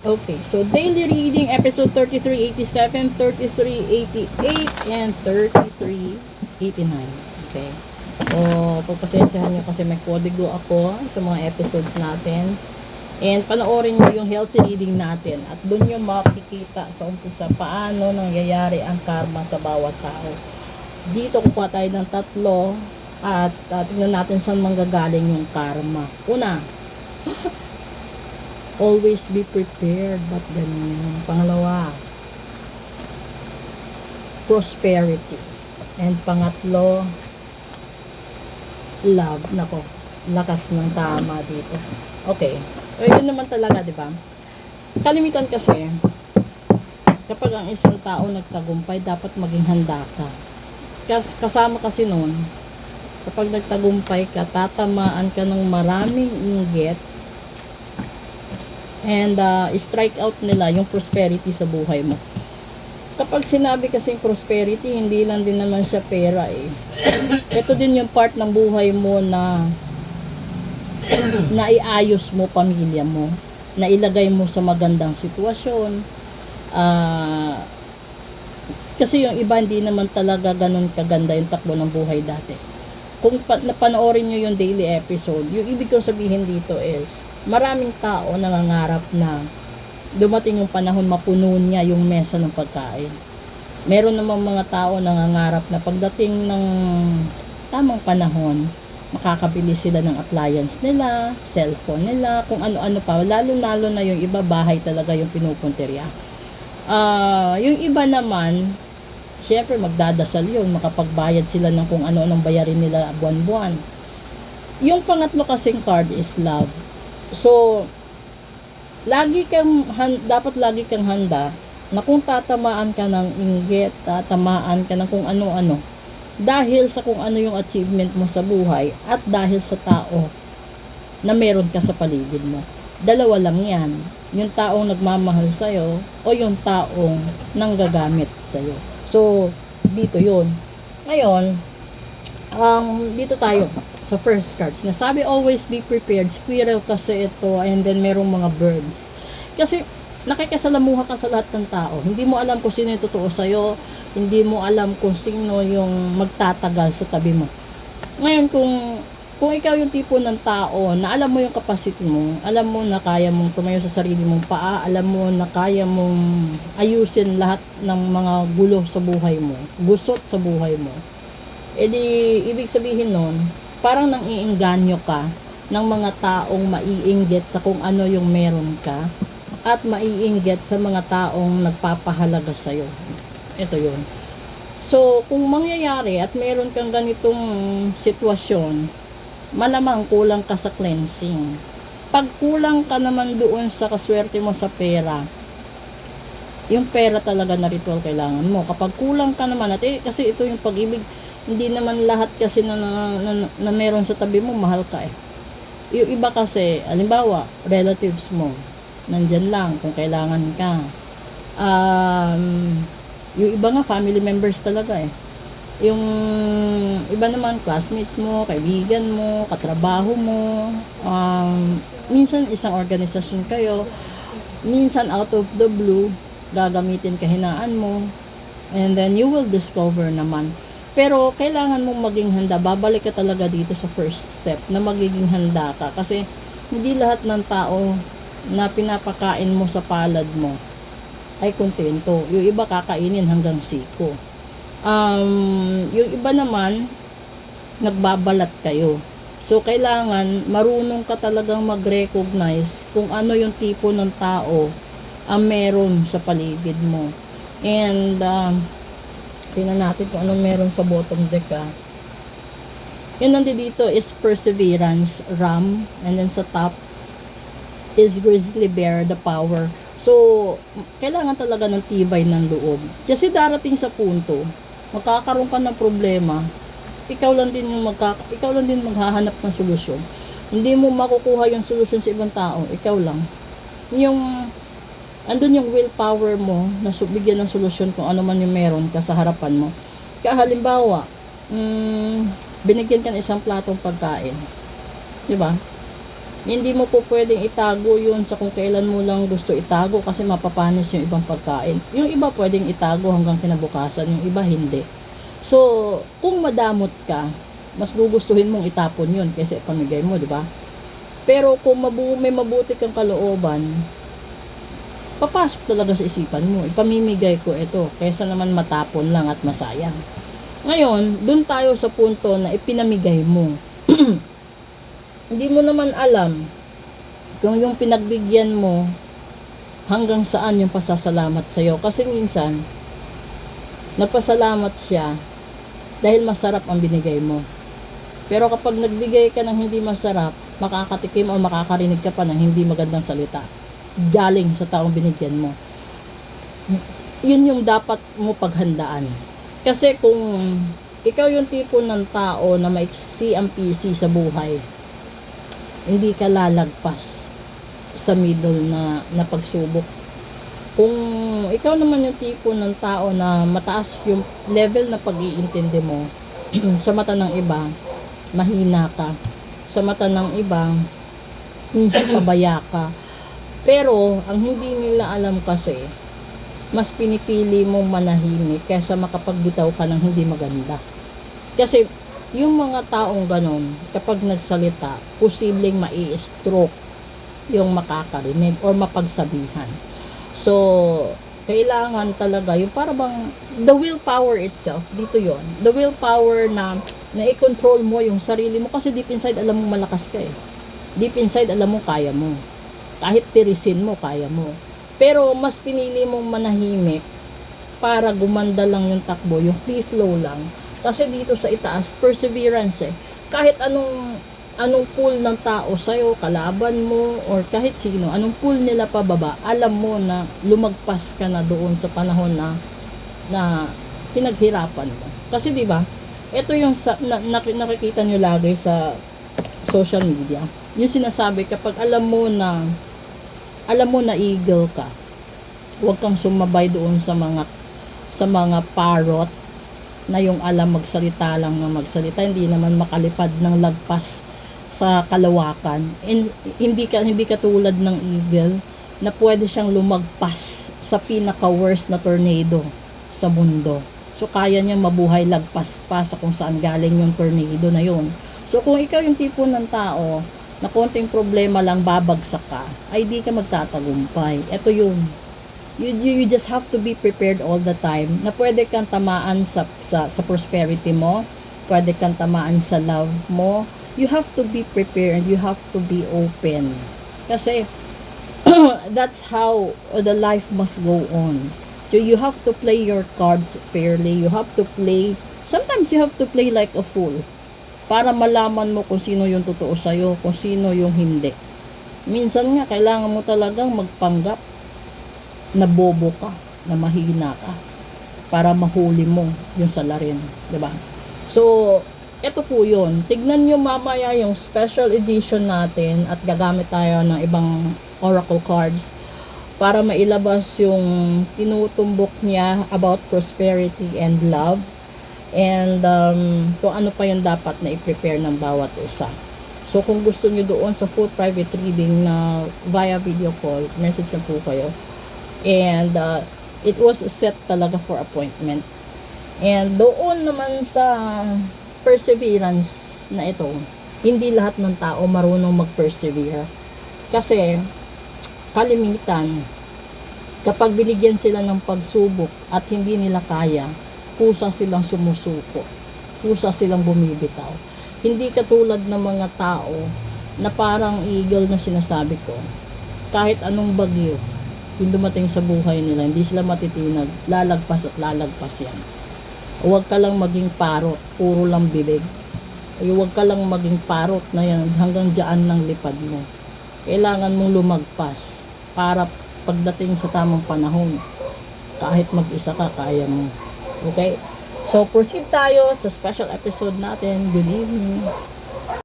Okay, so daily reading episode 3387, 3388, and 3389. Okay. O, pagpasensyahan nyo kasi may kodigo ako sa mga episodes natin. And panoorin nyo yung healthy reading natin. At doon nyo makikita sa umpisa paano nangyayari ang karma sa bawat tao. Dito kukuha tayo ng tatlo at tingnan natin saan manggagaling yung karma. Una, always be prepared. Ba't ganyan? Pangalawa, prosperity. And pangatlo, love. Nako, lakas ng tama dito. Okay. So, yun naman talaga, di ba? Kalimitan kasi, kapag ang isang tao nagtagumpay, dapat maging handa ka. Kasama kasi nun, kapag nagtagumpay ka, tatamaan ka ng maraming inggit and strike out nila yung prosperity sa buhay mo. Kapag sinabi kasing prosperity, hindi lang din naman siya pera eh. Ito din yung part ng buhay mo na naiayos mo pamilya mo, na ilagay mo sa magandang sitwasyon. Kasi yung iba hindi naman talaga ganun kaganda yung takbo ng buhay dati. Kung napanoorin nyo yung daily episode, yung ibig kong sabihin dito is, maraming tao nangangarap na dumating yung panahon mapuno niya yung mesa ng pagkain. Meron namang mga tao nangangarap na pagdating ng tamang panahon, makakabili sila ng appliance nila, cellphone nila, kung ano-ano pa. Lalo-lalo na yung iba, bahay talaga yung pinupuntirya. Yung iba naman, syempre magdadasal yun, makapagbayad sila ng kung ano-anong bayarin nila buwan-buwan. Yung pangatlo kasing card is love. So, dapat lagi kang handa na kung tatamaan ka ng inggit, tatamaan ka ng kung ano-ano, dahil sa kung ano yung achievement mo sa buhay at dahil sa tao na meron ka sa paligid mo. Dalawa lang yan. Yung taong nagmamahal sa'yo o yung taong nanggagamit sa'yo. So, dito yun. Ngayon, dito tayo sa first cards. Nasabi, always be prepared. Squirrel kasi ito, and then merong mga birds. Kasi, nakikisalamuha ka sa lahat ng tao. Hindi mo alam kung sino yung totoo sa'yo. Hindi mo alam kung sino yung magtatagal sa tabi mo. Ngayon, kung ikaw yung tipo ng tao na alam mo yung capacity mo, alam mo na kaya mong tumayo sa sarili mong paa, alam mo na kaya mong ayusin lahat ng mga gulo sa buhay mo, gusot sa buhay mo, edi ibig sabihin nun, parang nang iingganyo ka ng mga taong maiinggit sa kung ano yung meron ka at maiinggit sa mga taong nagpapahalaga sa'yo. Ito yun. So, kung mangyayari at meron kang ganitong sitwasyon, malamang kulang ka sa cleansing. Pag kulang ka naman doon sa kaswerte mo sa pera, yung pera talaga na ritual kailangan mo. Kapag kulang ka naman, at kasi ito yung pag-ibig, hindi naman lahat kasi na meron sa tabi mo, mahal ka eh. Yung iba kasi, halimbawa, relatives mo, nandyan lang kung kailangan ka. Yung iba nga, family members talaga eh. Yung iba naman, classmates mo, kaibigan mo, katrabaho mo, minsan isang organisasyon kayo, minsan out of the blue, gagamitin kahinaan mo, and then you will discover naman. Pero kailangan mong maging handa, babalik ka talaga dito sa first step, na magiging handa ka, kasi hindi lahat ng tao na pinapakain mo sa palad mo ay kontento. Yung iba kakainin hanggang siko. Yung iba naman, nagbabalat kayo. So, kailangan marunong ka talagang mag-recognize kung ano yung tipo ng tao ang meron sa paligid mo. And, tingnan natin kung anong meron sa bottom deck. Yun nandito is perseverance, ram, and then sa top is grizzly bear, the power. So, kailangan talaga ng tibay ng loob. Kasi darating sa punto, magkakaroon ka ng problema, ikaw lang din maghahanap ng solusyon. Hindi mo makukuha yung solusyon sa ibang tao, ikaw lang. Andun yung willpower mo na bigyan ng solusyon kung ano man yung meron ka sa harapan mo. Kaya halimbawa, binigyan ka ng isang platong pagkain. Di ba? Hindi mo po pwedeng itago yun sa kung kailan mo lang gusto itago kasi mapapanis yung ibang pagkain. Yung iba pwedeng itago hanggang kinabukasan, yung iba hindi. So, kung madamot ka, mas gugustuhin mong itapon yun kasi pamigay mo, di ba? Pero kung may mabuti kang kalooban, papasok talaga sa isipan mo, ipamimigay ko ito, kaysa naman matapon lang at masayang. Ngayon, dun tayo sa punto na ipinamigay mo. Hindi mo naman alam kung yung pinagbigyan mo hanggang saan yung pasasalamat sa'yo. Kasi minsan, nagpasalamat siya dahil masarap ang binigay mo. Pero kapag nagbigay ka ng hindi masarap, makakatikim o makakarinig ka pa ng hindi magandang salita galing sa taong binigyan mo. Yun yung dapat mo paghandaan. Kasi kung ikaw yung tipo ng tao na maiksi ang PC sa buhay, hindi ka lalagpas sa middle na pagsubok. Kung ikaw naman yung tipo ng tao na mataas yung level na pag-iintindi mo, sa mata ng iba, mahina ka. Sa mata ng iba, minsan pabaya ka. Pero, ang hindi nila alam kasi, mas pinipili mong manahimik kaysa makapagbitaw ka ng hindi maganda. Kasi, yung mga taong ganon, kapag nagsalita, posibleng mai-stroke yung makakarinig or mapagsabihan. So, kailangan talaga, yung para bang, the willpower itself, dito yon, the willpower na i-control mo yung sarili mo, kasi deep inside, alam mo malakas ka eh. Deep inside, alam mo kaya mo. Kahit tirisin mo, kaya mo. Pero, mas pinili mong manahimik para gumanda lang yung takbo, yung free flow lang. Kasi dito sa itaas, perseverance eh. Kahit anong pull ng tao sa'yo, kalaban mo, or kahit sino, anong pull nila pababa, alam mo na lumagpas ka na doon sa panahon na pinaghirapan mo. Kasi di ba, ito yung nakikita nyo lagi sa social media. Yung sinasabi, kapag alam mo na eagle ka, huwag kang sumabay doon sa mga parrot na yung alam magsalita lang na magsalita, hindi naman makalipad ng lagpas sa kalawakan. And hindi ka tulad ng eagle na pwede siyang lumagpas sa pinaka-worst na tornado sa mundo. So kaya niya mabuhay lagpas pa sa kung saan galing yung tornado na yun. So kung ikaw yung tipo ng tao na konting problema lang babagsak ka, ay di ka magtatagumpay. Ito yun. You just have to be prepared all the time na pwede kang tamaan sa prosperity mo, pwede kang tamaan sa love mo. You have to be prepared, you have to be open. Kasi that's how the life must go on. So you have to play your cards fairly. You have to play, sometimes you have to play like a fool para malaman mo kung sino yung totoo sa'yo, kung sino yung hindi. Minsan nga, kailangan mo talagang magpanggap na bobo ka, na mahina ka, para mahuli mo yung salarin, diba? So, ito po yun. Tignan nyo mamaya yung special edition natin at gagamit tayo ng ibang oracle cards para mailabas yung tinutumbok niya about prosperity and love. And kung ano pa yung dapat na i-prepare ng bawat isa. So kung gusto nyo doon sa full private reading na via video call, message na po kayo. And it was set talaga for appointment. And doon naman sa perseverance na ito, hindi lahat ng tao marunong mag-persevere. Kasi kalimitan, kapag binigyan sila ng pagsubok at hindi nila kaya, kusa silang sumusuko, kusa silang bumibitaw. Hindi katulad ng mga tao na parang eagle na sinasabi ko, kahit anong bagyo yung dumating sa buhay nila, hindi sila matitinag, lalagpas at lalagpas yan. Huwag ka lang maging parot, puro lang bibig. Huwag ka lang maging parot na yan hanggang dyan ng lipad mo. Kailangan mong lumagpas para pagdating sa tamang panahon, kahit mag-isa ka, kaya mo. Okay? So, proceed tayo sa special episode natin. Good evening.